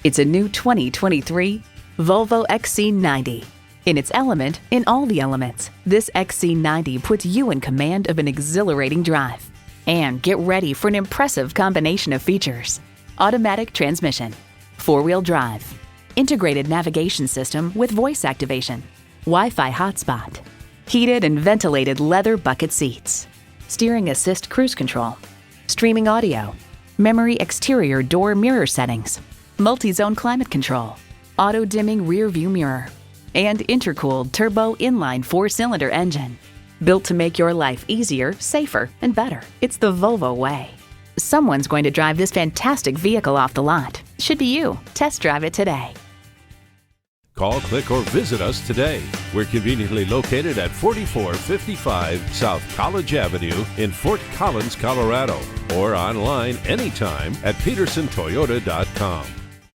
It's a new 2023 Volvo XC90. In its element, in all the elements, this XC90 puts you in command of an exhilarating drive. And get ready for an impressive combination of features: automatic transmission, four-wheel drive, integrated navigation system with voice activation, Wi-Fi hotspot, heated and ventilated leather bucket seats, steering assist cruise control, streaming audio, memory exterior door mirror settings, multi-zone climate control, auto-dimming rear view mirror, and intercooled turbo inline four-cylinder engine. Built to make your life easier, safer, and better. It's the Volvo way. Someone's going to drive this fantastic vehicle off the lot. Should be you. Test drive it today. Call, click, or visit us today. We're conveniently located at 4455 South College Avenue in Fort Collins, Colorado, or online anytime at petersontoyota.com.